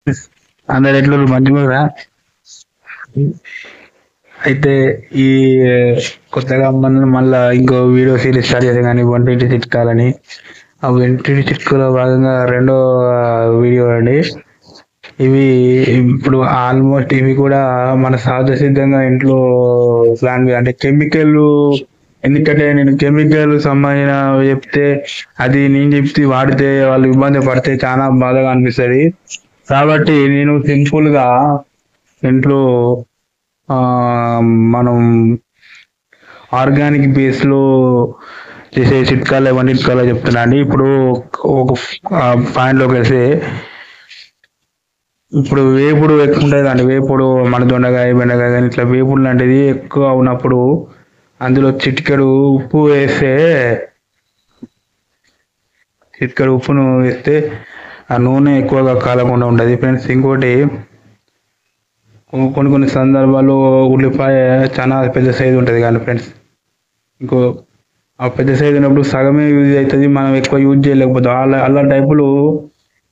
అందరు ఎట్లు మంచిగా. అయితే ఈ కొత్తగా మనం మళ్ళా ఇంకో వీడియో సిరీస్ స్టార్ట్ చేసాం కానీ వంటింటి చిట్కాలని. ఆ వంటింటి చిట్కాలో భాగంగా రెండో వీడియో అండి. ఇవి ఇప్పుడు ఆల్మోస్ట్ ఇవి కూడా మన సహజ సిద్ధంగా ఇంట్లో ప్లాన్ అంటే కెమికల్. ఎందుకంటే నేను కెమికల్ సంబంధించిన చెప్తే అది నేను చెప్తే వాడితే వాళ్ళు ఇబ్బంది పడితే చాలా బాధగా అనిపిస్తుంది. కాబట్టి నేను సింపుల్ గా ఇంట్లో ఆ మనం ఆర్గానిక్ బేస్ లో చేసే చిట్కాలు ఇవన్నీ చిట్కాలు చెప్తున్నా అండి. ఇప్పుడు ఒక పాయింట్ లోకి వెళ్తే, ఇప్పుడు వేపుడు ఎక్కువ ఉంటుంది అండి. వేపుడు మన దొండకాయ బెండకాయ కానీ ఇట్లా వేపుడు లాంటిది ఎక్కువ ఉన్నప్పుడు అందులో చిటికెడు ఉప్పును వేస్తే ఆ నూనె ఎక్కువగా కాలకుండా ఉంటుంది ఫ్రెండ్స్. ఇంకోటి కొన్ని కొన్ని సందర్భాల్లో ఉల్లిపాయ చాలా పెద్ద సైజు ఉంటుంది కానీ ఫ్రెండ్స్, ఇంకో ఆ పెద్ద సైజు ఉన్నప్పుడు సగమే యూజ్ అవుతుంది, మనం ఎక్కువ యూజ్ చేయలేకపోతాం. అలా టైపులు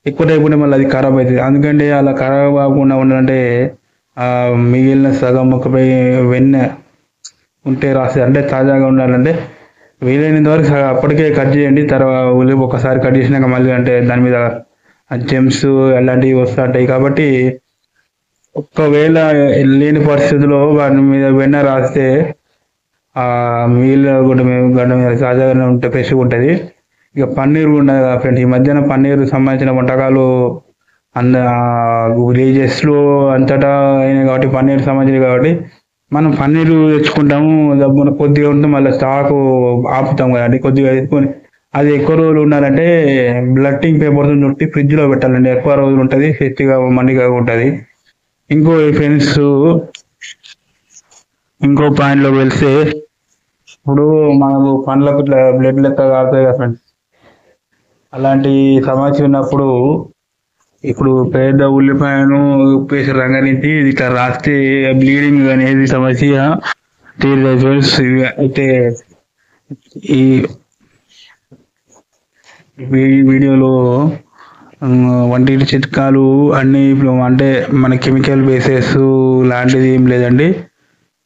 ఎక్కువ టైపు ఉంటే మళ్ళీ అది ఖరాబ్ అవుతుంది. అందుకంటే అలా ఖరాబ్ కాకుండా ఉండాలంటే ఆ మిగిలిన సగం ముక్కపై వెన్నె ఉంటే రాసి అంటే తాజాగా ఉండాలంటే వీలైనంత వరకు అప్పటికే కట్ చేయండి. తర్వాత ఒకసారి కట్ చేసినాక మళ్ళీ అంటే దాని మీద జెమ్స్ అలాంటివి వస్తుంటాయి. కాబట్టి ఒకవేళ లేని పరిస్థితుల్లో వాటి మీద వెన్న రాస్తే ఆ మిగిలిన గడ్డ మీద తాజాగానే ఉంటే ఫ్రెష్గా ఉంటుంది. ఇక పన్నీర్ ఉండదు కదా ఫ్రెండ్స్, ఈ మధ్యన పన్నీర్ సంబంధించిన వంటకాలు విలేజెస్లో అంతటా అయినాయి కాబట్టి పన్నీర్ సంబంధించింది కాబట్టి మనం పన్నీరు తెచ్చుకుంటాము. మన కొద్దిగా ఉంటే మళ్ళీ స్టాకు ఆపుతాం కదండి. కొద్దిగా తీసుకొని అది ఎక్కువ రోజులు ఉండాలంటే బ్లట్టింగ్ పేపర్తో చుట్టి ఫ్రిడ్జ్లో పెట్టాలండి. ఎక్కువ రోజులు ఉంటుంది, ఫ్రెష్గా మండిగా ఉంటుంది. ఇంకో ఫ్రెండ్స్ ఇంకో పాయింట్లోకి వెళ్తే, ఇప్పుడు మనకు పండ్లకు ఇట్లా బ్లడ్ లెక్క కారుతాయి కదా ఫ్రెండ్స్, అలాంటి సమస్య ఉన్నప్పుడు ఇప్పుడు పేద ఉల్లిపాయను ఉప్పేసి రంగరించి ఇట్లా రాస్తే బ్లీడింగ్ అనేది సమస్య తీరుతుంది ఫ్రెండ్స్. అయితే ఈ వీడియోలో వంటింటి చిట్కాలు అన్నీ ఇప్పుడు అంటే మన కెమికల్ బేసెస్ లాంటిది ఏం లేదండి.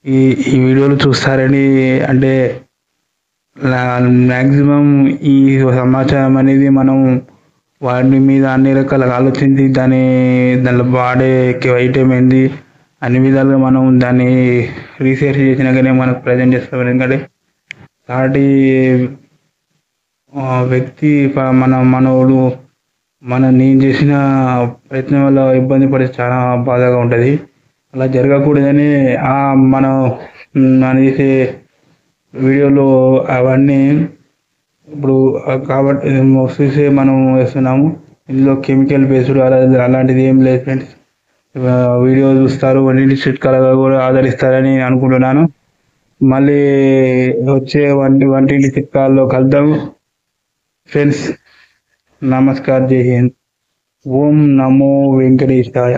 ఈ ఈ వీడియోలు చూస్తారని అంటే మ్యాక్సిమం ఈ సమాచారం అనేది మనం వాటి మీద అన్ని రకాలుగా ఆలోచించి దానిలో వాడే ఐటెం ఏంది అన్ని విధాలుగా మనం దాన్ని రీసెర్చ్ చేసినాకనే మనకు ప్రజెంట్ చేస్తాం. ఎందుకంటే సాటి వ్యక్తి మనోడు నేను చేసిన ప్రయత్నం వల్ల ఇబ్బంది పడి చాలా బాధగా ఉంటుంది. అలా జరగకూడదని మనం చేసే వీడియోలో అవన్నీ ఇప్పుడు కాబట్టి చూసే మనం వేస్తున్నాము. ఇందులో కెమికల్ బేస్డ్ అలాంటిది ఏం లేదు ఫ్రెండ్స్. వీడియో చూస్తారు, వంటింటి చిట్కాలుగా కూడా ఆదరిస్తారని అనుకుంటున్నాను. మళ్ళీ వచ్చే వంటింటి చిట్కాల్లో కలుద్దాం ఫ్రెండ్స్. నమస్కార్, జై హింద్, ఓం నమో వెంకటేశాయ.